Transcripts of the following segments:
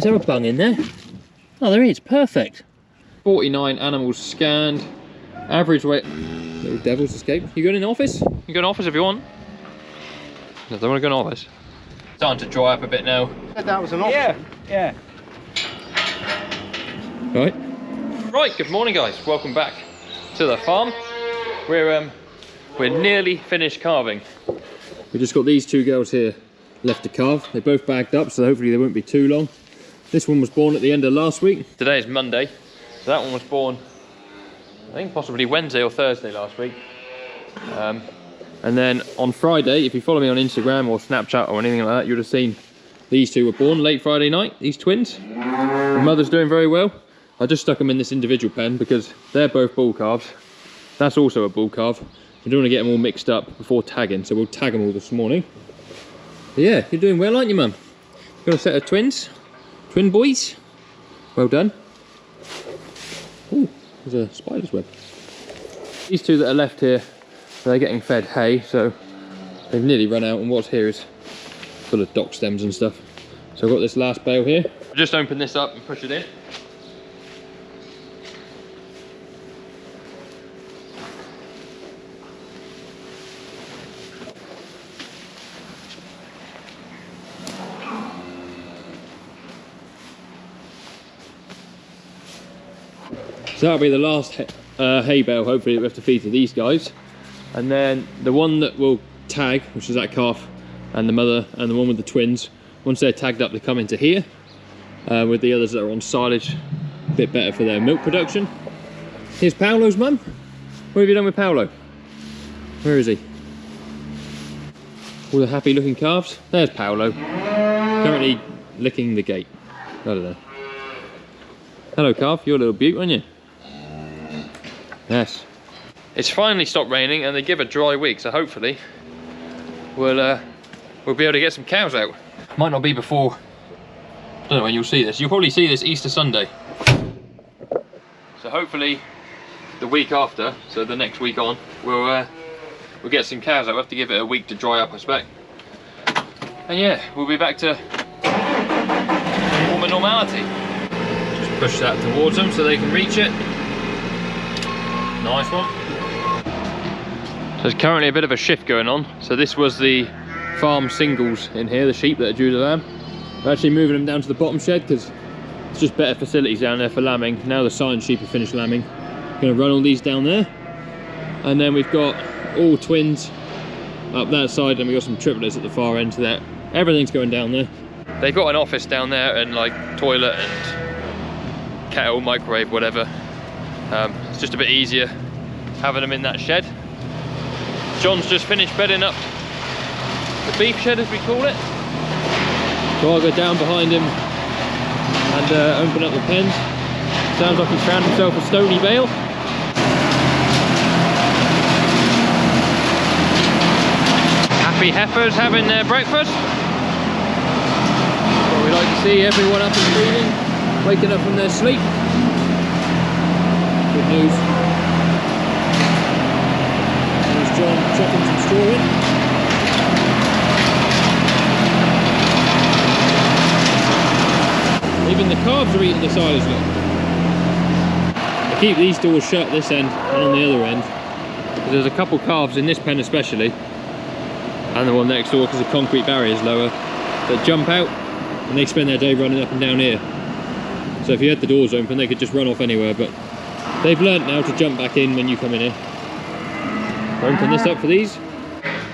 Is there a bung in there? Oh, there is. Perfect. 49 animals scanned. Average weight. Little devils escape. You going in the office? You go in the office if you want. No, I don't want to go in the office. Starting to dry up a bit now. That was an option. Yeah. Right. Right, good morning guys. Welcome back to the farm. We're nearly finished carving. We just got these two girls here left to carve. They're both bagged up, so hopefully they won't be too long. This one was born at the end of last week. Today is Monday. So that one was born, I think possibly Wednesday or Thursday last week. And then on Friday, if you follow me on Instagram or Snapchat or anything like that, you would have seen these two were born late Friday night, these twins. The mother's doing very well. I just stuck them in this individual pen because they're both bull calves. That's also a bull calf. We don't want to get them all mixed up before tagging, so we'll tag them all this morning. But yeah, you're doing well, aren't you, Mum? Got a set of twins, twin boys. Well done. Oh, there's a spider's web. These two that are left here, they're getting fed hay, so they've nearly run out, and what's here is full of dock stems and stuff. So I've got this last bale here. I'll just open this up and push it in. So that'll be the last hay bale, hopefully, that we have to feed to these guys. And then the one that will tag, which is that calf and the mother, and the one with the twins, once they're tagged up, they come into here with the others that are on silage, a bit better for their milk production. Here's Paolo's mum. What have you done with Paolo? Where is he? All the happy looking calves. There's Paolo, currently licking the gate. I don't know. Hello calf, you're a little beaut, aren't you? Yes. It's finally stopped raining and they give a dry week, so hopefully we'll be able to get some cows out. Might not be before, I don't know when you'll see this. You'll probably see this Easter Sunday. So hopefully the week after, so the next week on, we'll get some cows out. We'll have to give it a week to dry up, I expect. And yeah, we'll be back to normal normality. Just push that towards them so they can reach it. Nice one. So there's currently a bit of a shift going on. So this was the farm singles in here, the sheep that are due to lamb. We're actually moving them down to the bottom shed because it's just better facilities down there for lambing. Now the silent sheep have finished lambing. Going to run all these down there. And then we've got all twins up that side, and we've got some triplets at the far end to that. Everything's going down there. They've got an office down there and like toilet and kettle, microwave, whatever. It's just a bit easier having them in that shed. John's just finished bedding up the beef shed, as we call it. So I'll go down behind him and open up the pens. Sounds like he's found himself a stony bale. Happy heifers having their breakfast. Well, we like to see everyone up and breathing, waking up from their sleep. Good news. There's John chucking some straw in. Even the calves are eating the silage, look. I keep these doors shut this end and on the other end. There's a couple calves in this pen especially, and the one next door because the concrete barrier is lower, that jump out and they spend their day running up and down here. So if you had the doors open, they could just run off anywhere, but they've learnt now to jump back in when you come in here. Open this up for these.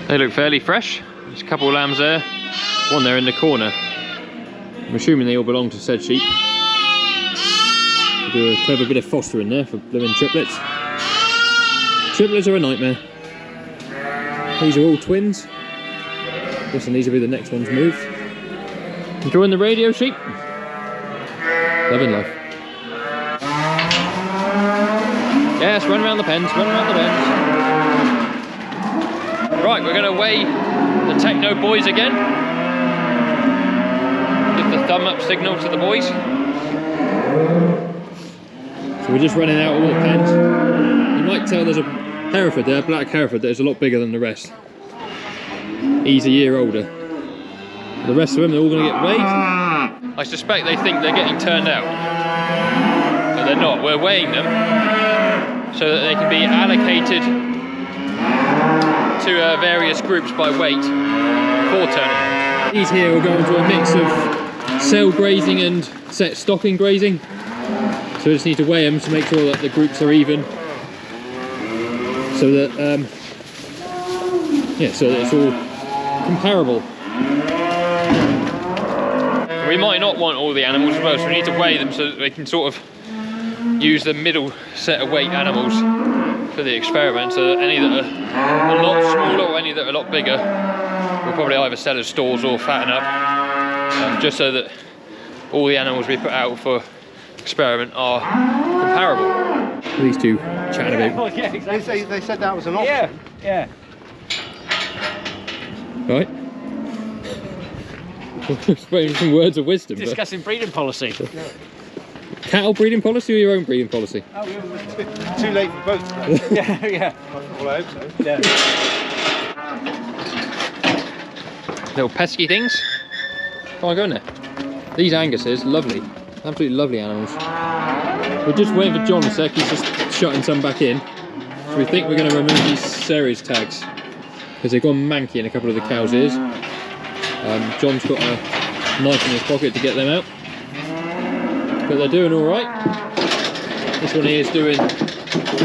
They look fairly fresh. There's a couple of lambs there, one there in the corner. I'm assuming they all belong to said sheep. We'll do a clever bit of fostering there for blooming triplets. Triplets are a nightmare. These are all twins. Listen, these will be the next ones moved. Enjoying the radio, sheep? Loving life. Yes, run around the pens, run around the pens. Right, we're going to weigh the Techno boys again. Give the thumb up signal to the boys. So we're just running out all the pens. You might tell there's a Hereford there, black Hereford, that is a lot bigger than the rest. He's a year older. The rest of them, they're all going to get weighed. I suspect they think they're getting turned out, but they're not. We're weighing them so that they can be allocated to various groups by weight for turning. These here will go into a mix of cell grazing and set stocking grazing. So we just need to weigh them to make sure that the groups are even, so that so that it's all comparable. We might not want all the animals as well, so we need to weigh them so that we can sort of use the middle set of weight animals for the experiment, so that any that are a lot smaller or any that are a lot bigger we'll probably either sell as stalls or fatten up, just so that all the animals we put out for experiment are comparable. These two chatting about. Oh, yeah, exactly. They said that was an option. Yeah. Right. Some words of wisdom. Discussing breeding policy. Cattle breeding policy or your own breeding policy? Oh, too late for both. Yeah. Well, I hope so. Yeah. Little pesky things. Come on, go in there. These Anguses, lovely. Absolutely lovely animals. We're just waiting for John a sec, he's just shutting some back in. So we think we're going to remove these series tags, because they've gone manky in a couple of the cows' ears. John's got a knife in his pocket to get them out. But they're doing alright. This one here is doing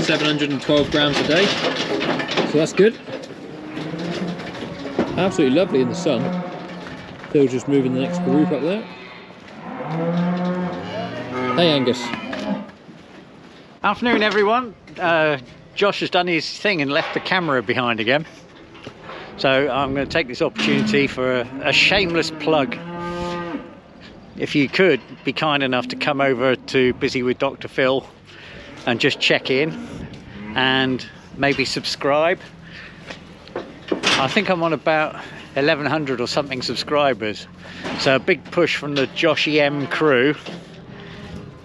712 grams a day. So that's good. Absolutely lovely in the sun. Phil's just moving the next group up there. Hey Angus. Afternoon everyone. Josh has done his thing and left the camera behind again. So I'm going to take this opportunity for a shameless plug. If you could be kind enough to come over to Busy with Dr. Phil and just check in and maybe subscribe. I think I'm on about 1100 or something subscribers. So a big push from the Josh EM crew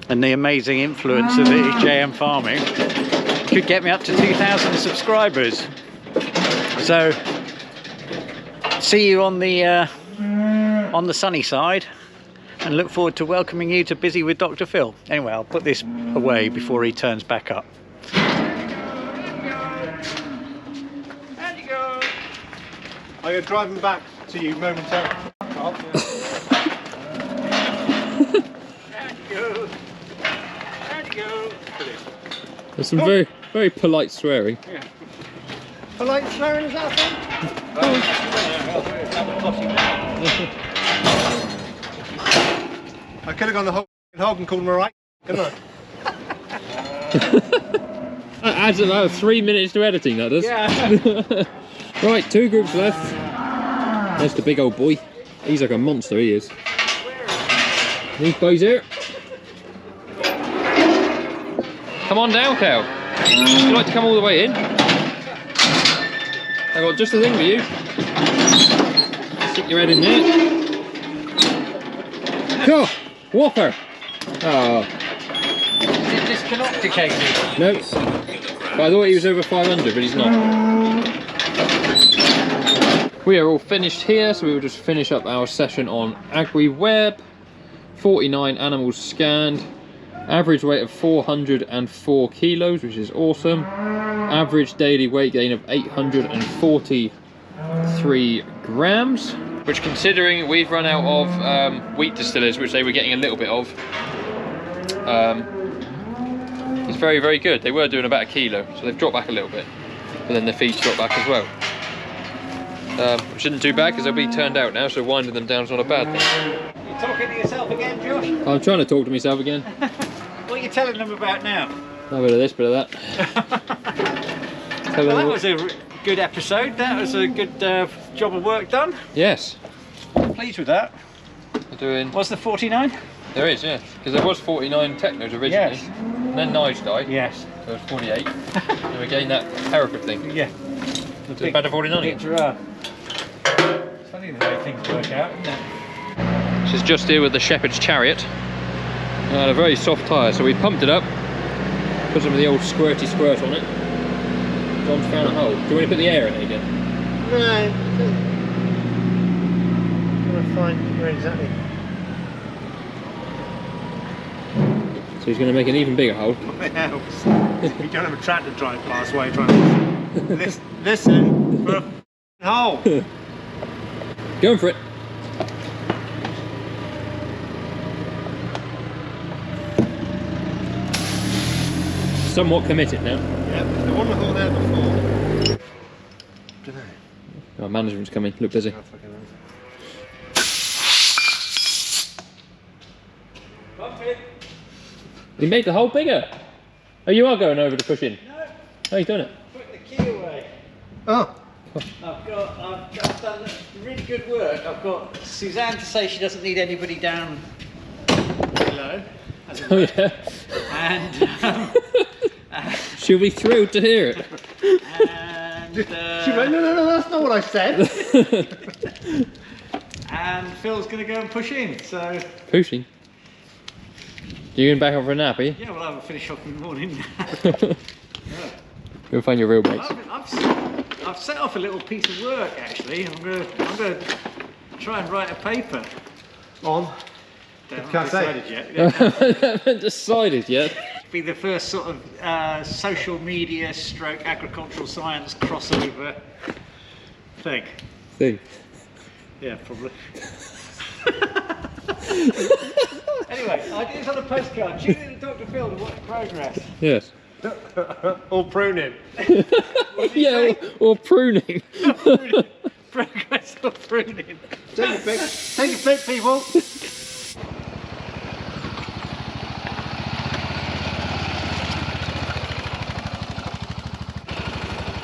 and the amazing influence of the JM farming could get me up to 2,000 subscribers. So see you on the sunny side, and look forward to welcoming you to Busy with Dr. Phil. Anyway, I'll put this away before he turns back up. There you go. I'm going to drive him back to you momentarily. There you go. There you go. There's some very, very polite swearing. Yeah. Polite swearing, is that a thing? I could have gone the whole hog and called him a right, couldn't I? That adds about 3 minutes to editing, that does. Yeah. Right, 2 groups left. There's the big old boy. He's like a monster, he is. These boys here. Come on down, cow. Would you like to come all the way in? I've got just the thing for you. Stick your head in there. Go! Whopper! Oh. Is it disconnected? No. But I thought he was over 500, but he's not. We are all finished here, so we will just finish up our session on AgriWeb. 49 animals scanned. Average weight of 404 kilos, which is awesome. Average daily weight gain of 843 grams. Which, considering we've run out of wheat distillers, which they were getting a little bit of, it's very, very good. They were doing about 1 kilo, so they've dropped back a little bit. But then the feed's dropped back as well. Which isn't too bad, because they'll be turned out now, so winding them down is not a bad thing. You're talking to yourself again, Josh? I'm trying to talk to myself again. What are you telling them about now? A bit of this, bit of that. Well, that was a good episode. That was a good job of work done. Yes. I'm pleased with that. We're doing... Was there 49? There is, yeah. Because there was 49 technos originally. Yes. And then Nige died. Yes. So it was 48. And we gained that Hereford thing. Yeah. So it's better 49 again. It's funny the way things work out, isn't it? This is just here with the Shepherd's Chariot. And a very soft tyre, so we pumped it up. Put some of the old squirty squirt on it. John's found a hole. Do you want to put the air in it again? No. I'm going to find where exactly. he's going to make an even bigger hole. What else? You don't have a tractor drive past while you're trying to listen for a hole. Going for it. Somewhat committed now. Yep, there wasn't a hole there before. Dunno. Oh, management's coming. Look busy. Oh, fucking hell. He made the hole bigger. Oh, you are going over to push in? No. Oh, he's done it. Put the key away. Oh. I've done really good work. I've got Suzanne to say she doesn't need anybody down below. Oh, yeah. And she'll be thrilled to hear it. and She went, no, that's not what I said. and Phil's going to go and push in. So Pushing? You going back up for a nap, are you? yeah, we'll have a finish off in the morning. Go find your real mates. I've set off a little piece of work actually. I'm going to try and write a paper. On. Haven't Can't say. decided yet. Haven't decided yet. Be the first sort of social media stroke agricultural science crossover thing. Yeah, probably. Anyway, ideas on a postcard. Tune in to Dr. Phil to watch progress. Yes. Or pruning. Yeah, or pruning. Progress or pruning. Take a pic, people.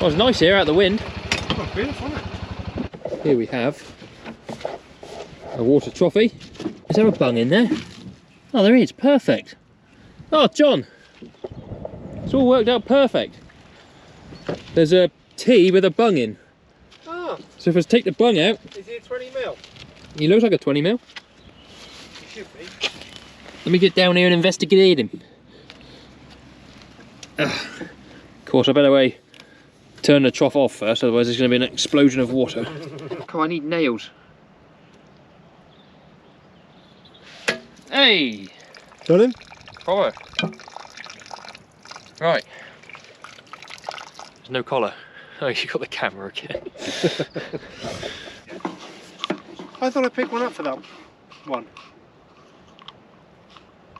Oh, it's nice here out the wind. Oh, beautiful, isn't it? Here we have a water trophy. Is there a bung in there? Oh, there is. Perfect. Oh, John. It's all worked out perfect. There's a T with a bung in. Oh, So if I take the bung out, is it 20 mil? he looks like a 20 mil. It should be. Let me get down here and investigate him. Of course, I better turn the trough off first, otherwise there's going to be an explosion of water. Come on, I need nails. Hey! Got him? Collar. Right. There's no collar. Oh, you got the camera again. I thought I picked one up for that one.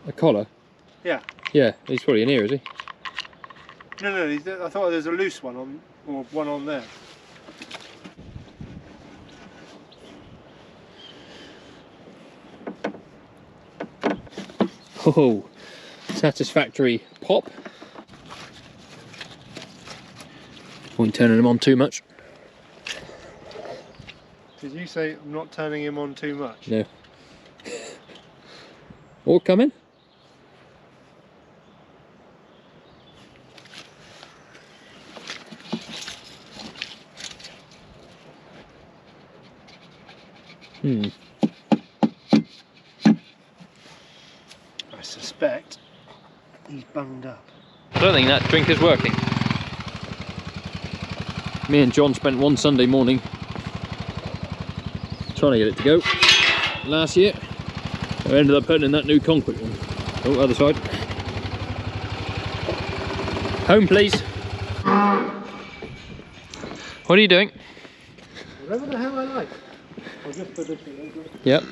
A collar? Yeah. Yeah, he's probably in here, is he? No, I thought there was a loose one on, or one on there. Oh, satisfactory pop. Won't turning them on too much. Did you say I'm not turning him on too much? No. All coming? I suspect he's bunged up. I don't think that drink is working. Me and John spent one Sunday morning trying to get it to go last year. I ended up putting in that new concrete one. Oh, other side. Home, please. What are you doing? Whatever the hell I like. I'll just put this in. Yep.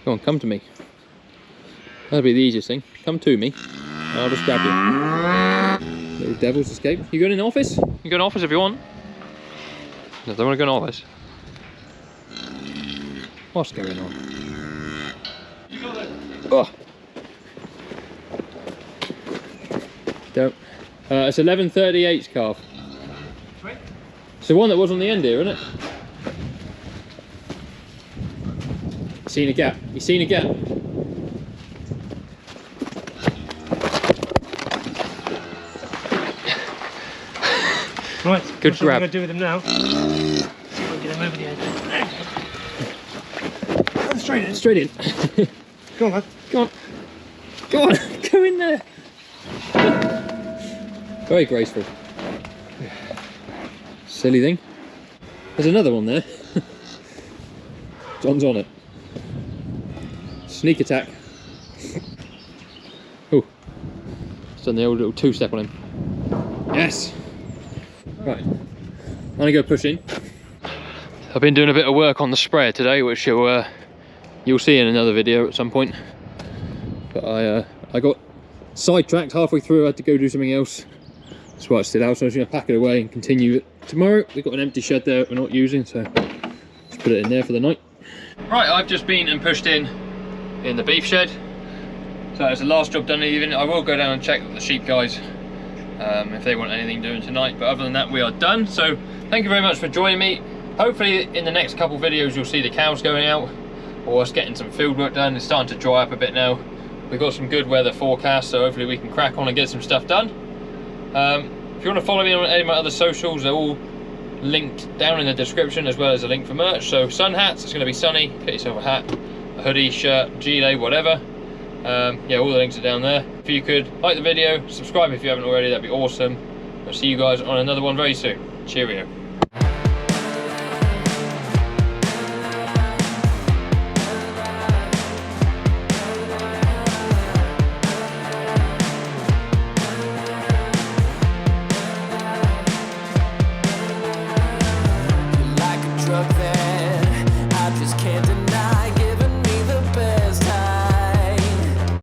Go on, come to me. That'll be the easiest thing. Come to me. I'll just grab you. Little devil's escape. You going in the office? You go in the office if you want. No, I don't want to go in the office. What's going on? You got it. Oh. Don't. It's 11:38's calf. Sweet. It's the one that was on the end here, isn't it? You seen a gap? You seen a gap? Right, Good what grab. I'm going to do with him now. See if I can get him over the edge. Go straight in. Straight in. Go on, lad. Go on. Go on. Go in there. Very graceful. Silly thing. There's another one there. John's on it. Sneak attack. Done the old little two-step on him. Yes. Right. I'm gonna go push in. I've been doing a bit of work on the sprayer today, which you'll see in another video at some point. But I got sidetracked halfway through. I had to go do something else. That's why it's still out. So I'm just gonna pack it away and continue it tomorrow. We've got an empty shed there that we're not using, so just put it in there for the night. Right, I've just been and pushed in the beef shed. So that's the last job done in the evening. I will go down and check with the sheep guys if they want anything doing tonight, but other than that we are done. So thank you very much for joining me. Hopefully in the next couple videos you'll see the cows going out or us getting some field work done. It's starting to dry up a bit now. We've got some good weather forecast, so hopefully we can crack on and get some stuff done. If you want to follow me on any of my other socials, they're all linked down in the description, as well as a link for merch. So sun hats, it's going to be sunny, get yourself a hat, a hoodie, shirt, gilet, whatever. Yeah, all the links are down there. If you could like the video, subscribe if you haven't already, that'd be awesome. I'll see you guys on another one very soon. Cheerio. Like a drug that